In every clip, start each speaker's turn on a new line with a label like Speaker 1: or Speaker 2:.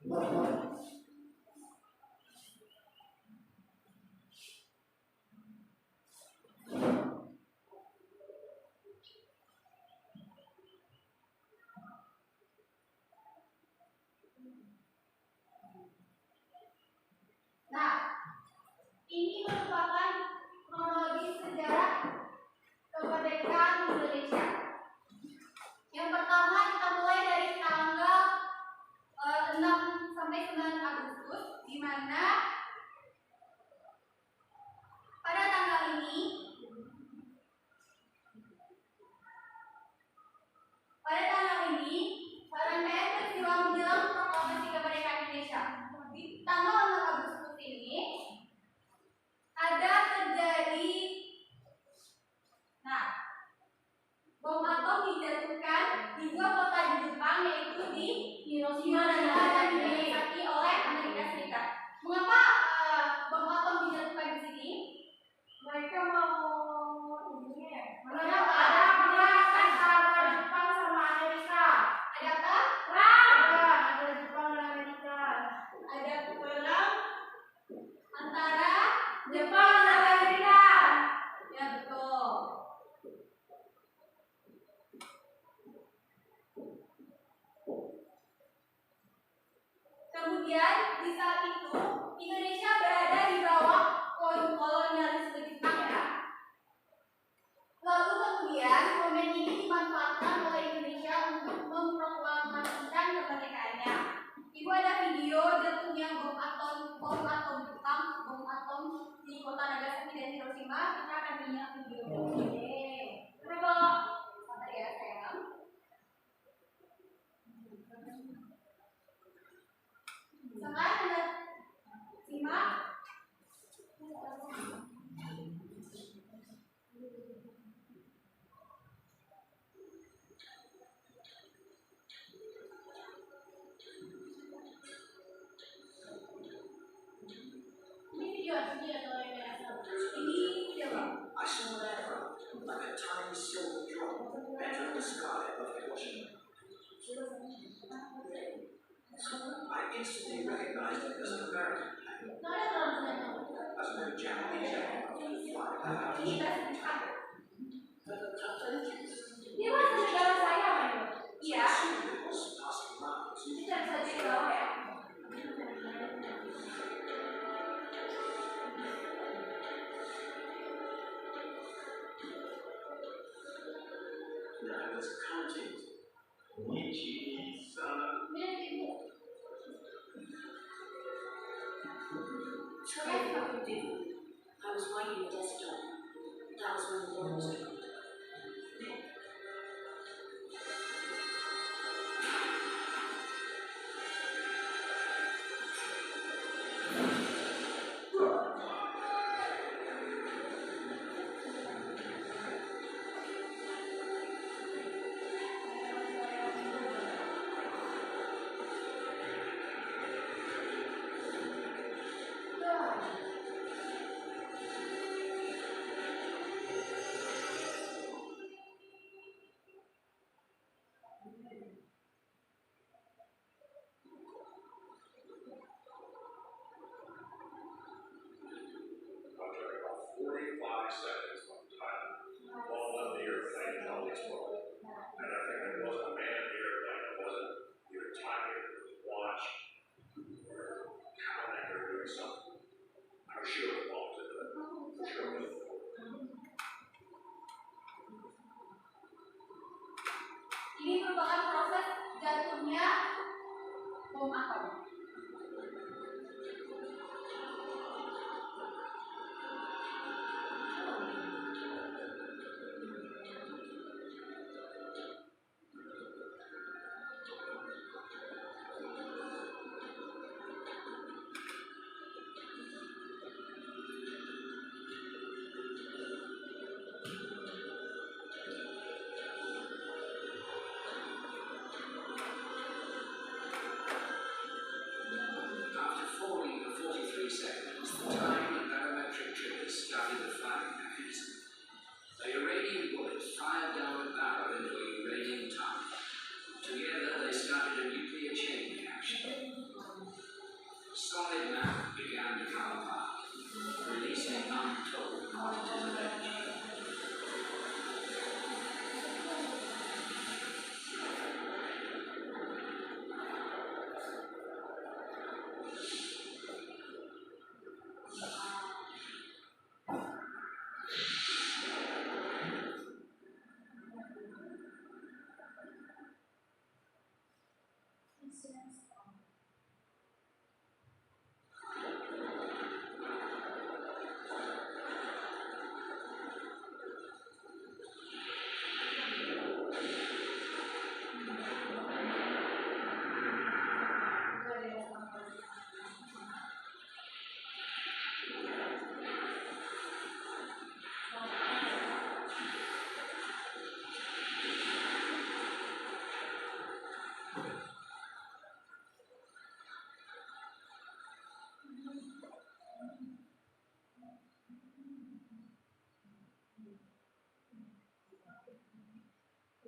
Speaker 1: Nah, ini merupakan kronologi sejarah kemerdekaan Indonesia. Yang pertama kita mulai dari tanggal 6 sampai 9 Agustus, di mana pada tanggal ini rangkaian peristiwa menjelang proklamasi kemerdekaan Indonesia. Di tanggal 6 Agustus ini ada terjadi bom atom dijatuhkan di dua kota di Jepang, yaitu di Hiroshima dan Nagasaki oleh Amerika Serikat. Mengapa bom atom dijatuhkan di sini? Mereka mau ini ya. Mengapa? Ada perang antara Jepang sama Amerika. Ada apa? Perang. Ada Jepang dan Amerika. Ada perang antara Jepang dan Amerika. Ya betul. Kemudian di saat itu Indonesia berada di bawah kolonialisme Jepang ya. Lalu kemudian momen ini dimanfaatkan oleh Indonesia untuk memproklamasikan kemerdekaannya. Ibu ada video jatuhnya bom atom Jepang, bom atom di kota Nagasaki dan Hiroshima. Kita akan lihat videonya. Coba sabar ya sayang. Sekarang Anda simak.
Speaker 2: I saw that drop, like a tiny silver drop, enter the sky of Hiroshima. I instantly recognized it as an American plane, as no Japanese aircraft could fly that out.
Speaker 1: Dia masuk negara saya kan? Iya.
Speaker 2: It was passing around.
Speaker 1: Bisa saja di bawah ya.
Speaker 2: I was counting.
Speaker 3: Tell me what you do. I was writing a desktop. That was when the bomb was dropped.
Speaker 4: Seconds from the time all of the airplane all exploded. And I think it wasn't a man in the airplane, it wasn't your timing, it was watch or counting or doing something. I'm sure it belongs to that. For sure.
Speaker 1: Ini merupakan proses jatuhnya bom atom.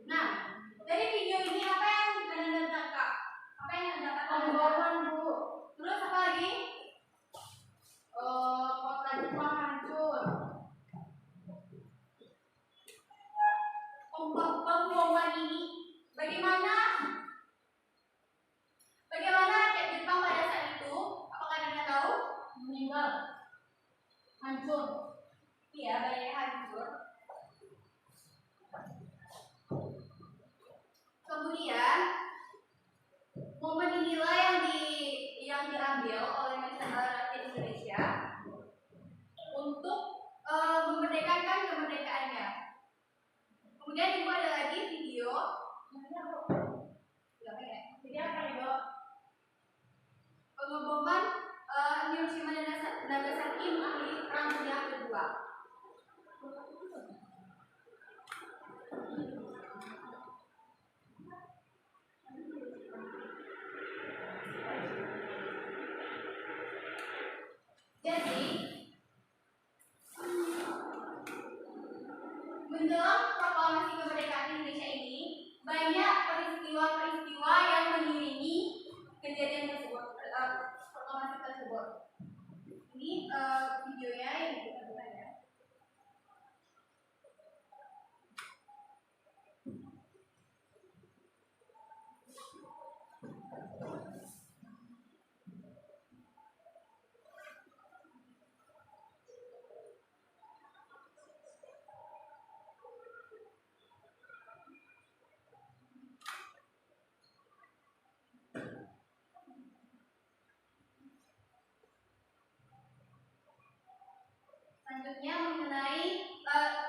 Speaker 1: Nah, dari video ini apa yang Anda dapat? Apa yang Anda dapat? Pemboman, Bu. Terus apa lagi? Kota Jepang hancur. Pemboman ini bagaimana rakyat Jepang pada saat itu? Apakah Anda tahu? Meninggal. Hancur. Iya, banyak yang hancur. Kemudian momen inilah yang diambil oleh masyarakat rakyat Indonesia untuk memerdekakan kemerdekaannya. Kemudian Ibu ada lagi video. Jadi apa Ibu? Pengeboman Hiroshima dan Nagasaki mengakhiri Perang Dunia Kedua. Jadi menjelang proklamasi kemerdekaan Indonesia ini banyak peristiwa-peristiwa yang mengiringi kejadian tersebut, proklamasi tersebut. Ini videonya yang kita buka ya. Selanjutnya mengenai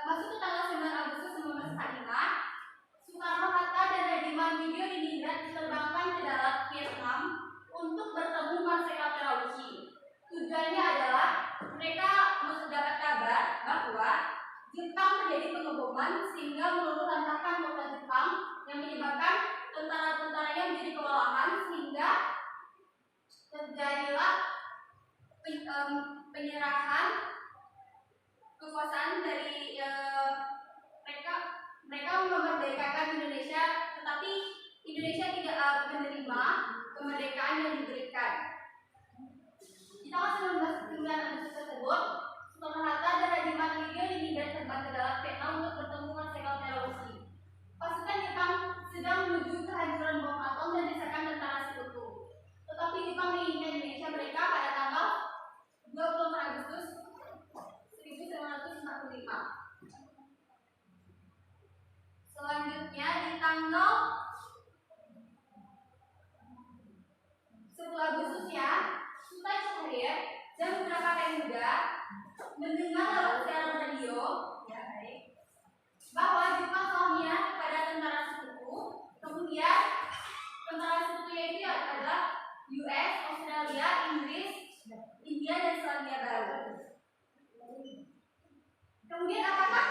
Speaker 1: masuk ke tanggal 9 Agustus 1945, Soekarno-Hatta dan Rediman Widyo-Diningrat diterbangkan ke darat Vietnam untuk bertemu Marsikal Terauchi. Tujuannya adalah mereka mendapat kabar bahwa Jepang terjadi pengeboman sehingga meluluhlantahkan kota Jepang yang menyebabkan tentara-tentaranya menjadi kewalahan sehingga terjadilah penyerahan kekuasaan dari mereka memerdekakan Indonesia, tetapi Indonesia tidak menerima kemerdekaan yang diberikan. Di tanggal 19 Agustus tersebut, Soekarno-Hatta dan Rediman Widyo-Diningrat terbang ke darat Vietnam untuk bertemu Marsikal Terauchi. Pasukan Jepang sedang menuju kehancuran bom atom dan desakan tentara sekutu. Tetapi Jepang menginginkan Indonesia merdeka pada tanggal 24 Agustus 1945. Selanjutnya di tanggal 10 Agustus ya, Sultan Syahrir dan beberapa pemuda mendengar lewat siaran radio bahwa Jepang telah menyerah kepada tentara sekutu. Kemudian tentara sekutunya itu adalah US, Australia, Inggris, India dan Selandia Baru. Kemudian apakah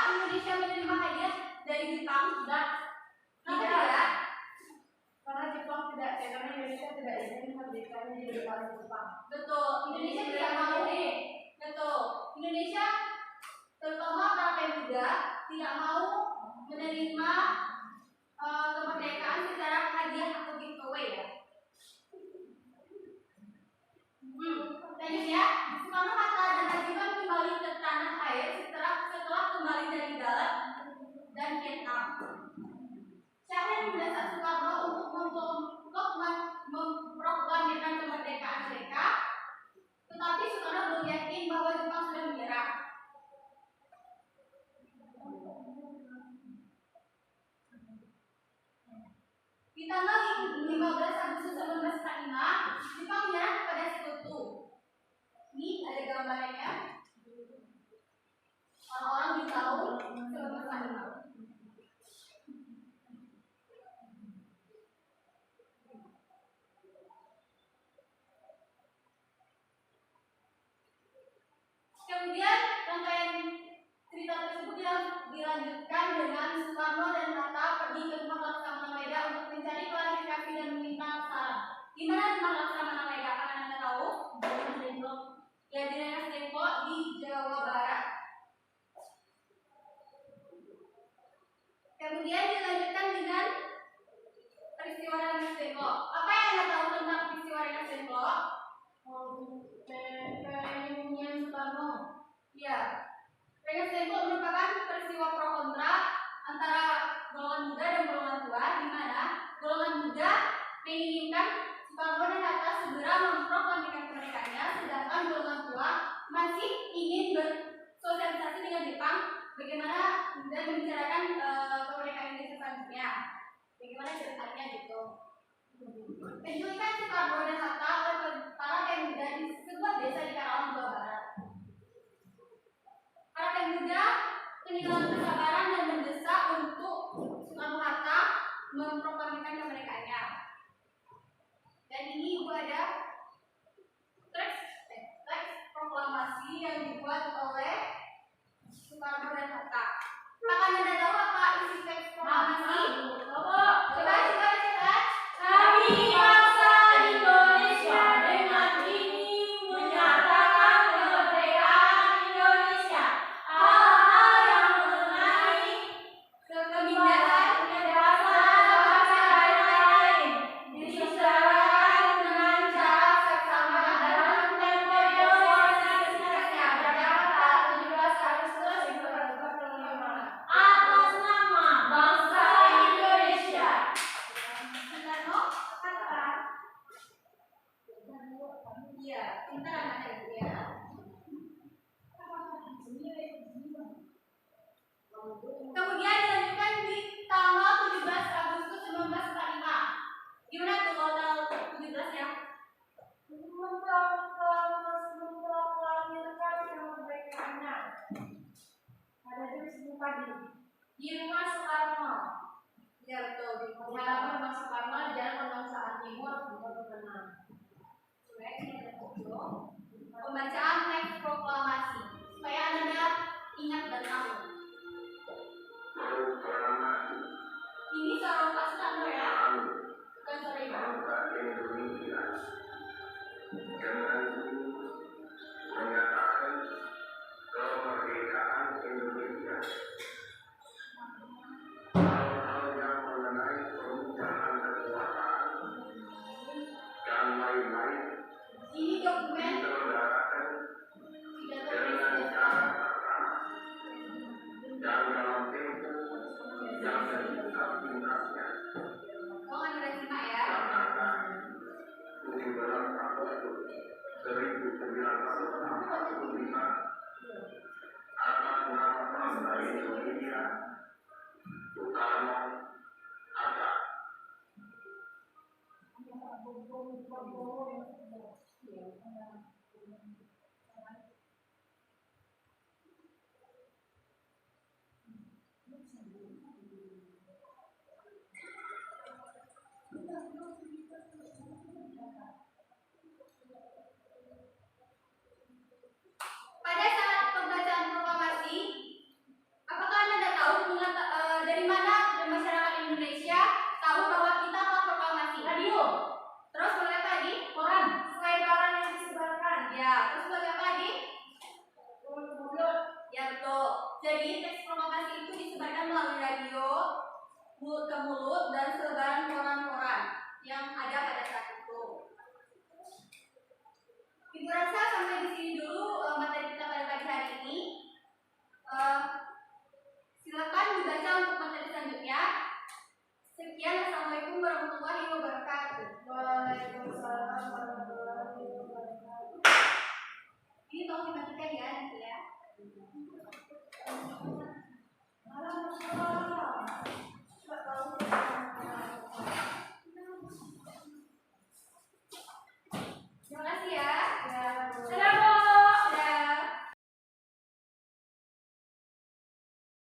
Speaker 1: Indonesia menerima hadiah dari Jepang? Tidak. Ya. Karena Jepang tidak, karena Indonesia tidak ingin merdekanya di depan Jepang. Betul. Indonesia tidak mau nih. Betul. Indonesia terutama para pemuda tidak mau menerima kemerdekaan secara hadiah atau giveaway ya. Lanjut ya. Soekarno-Hatta dan Rediman kembali ke tanah air setelah kembali dari darat dan Vietnam. Syahrir mendesak Soekarno untuk memproklamirkan kemerdekaan mereka, tetapi Soekarno belum yakin bahwa Jepang sudah menyerah. Di tanggal 15 Agustus 1945, Jepang menyerah kepada sekutu. Ini ada gambarnya. Orang-orang di tahun 1945. Kemudian rangkaian cerita tersebut dilanjutkan dengan Soekarno dan Hatta pergi ke rumah Laksamana Weda untuk mencari klarifikasi dan meminta saran. Di mana rumah Laksamana Weda? Apakah Anda tahu? Ya, di daerah Depok Kemudian dilanjutkan dengan peristiwa Rengas Dengklok. Apa yang Anda tahu tentang peristiwa Rengas Dengklok? Penyembunyian Soekarno. Ya, Rengas Dengklok merupakan peristiwa pro kontra antara golongan muda dan golongan tua, di mana golongan muda menginginkan Soekarno dan Hatta segera memproklamasikan kemerdekaannya, sedangkan golongan tua masih ingin bersosialisasi dengan Jepang bagaimana dan membicarakan kemerdekaan Indonesia selanjutnya. Bagaimana ceritanya gitu. Penculikan Soekarno dan Hatta oleh para pemuda di sebuah desa di Karawang, Jawa Barat. Para pemuda kehilangan kesabaran dan mendesak untuk Soekarno-Hatta memproklamasikan kemerdekaannya. Dan ini juga ada teks proklamasi yang dibuat oleh Soekarno dan Hatta. Apakah Anda tahu apa isi teks proklamasi? Coba cepat. Kami bangsa Indonesia dengan ini menyatakan kemerdekaan Indonesia. Hal-hal yang mengenai kebebasan, bangsa dan lain-lain disesuaikan dengan cara seksama dalam tempo organisasinya Jakarta 17 Agustus 1945 atas nama bangsa Indonesia. Soekarno Hatta. Iya, pintar anak ibu ya. Kemudian dilanjutkan di tanggal 17 Agustus 1945. Gimana tuh kalau tanggal 17 ya?
Speaker 3: Pada jam 10 pagi
Speaker 1: Di rumah Soekarno. Ya betul. Di
Speaker 3: di halaman Rumah Soekarno di Jalan Kebangsaan Timur, Bogor Tenang.
Speaker 1: Pembacaan teks proklamasi supaya Anda ingat dan tahu.
Speaker 2: Proklamasi
Speaker 1: Ini suara Pak Soekarno ya, bukan suara Ibu.
Speaker 2: bangsa Indonesia dengan menyatakan kemerdekaan Indonesia. Hal-hal yang mengenai perubahan kekuasaan dan lain-lain
Speaker 1: Ini dokumen
Speaker 2: diselenggarakan
Speaker 1: pidato
Speaker 2: dengan
Speaker 1: presiden.
Speaker 2: cara bersama dan dalam tempo yang sesingkat-singkatnya.
Speaker 1: Tolong Anda simak ya.
Speaker 2: Jakarta 17 Agustus 1945 atas nama bangsa Indonesia Soekarno Hatta.
Speaker 1: Pada saat pembacaan proklamasi, apakah Anda tahu dari mana masyarakat Indonesia tahu bahwa kita telah proklamasi? Radio. Terus boleh apa lagi? Koran. Selain koran yang disebarkan. Ya. Terus boleh apa lagi? Ya betul. Jadi teks proklamasi itu disebarkan melalui radio, mulut ke mulut, dan selebaran koran-koran yang ada pada saat itu. Ibu rasa sampai di sini dulu materi kita pada pagi hari ini. Silakan dibaca untuk materi selanjutnya. Sekian, assalamualaikum warahmatullahi wabarakatuh.
Speaker 3: Waalaikumsalam warahmatullahi wabarakatuh.
Speaker 1: Ini tolong dimatikan ya nanti ya.
Speaker 3: Halo,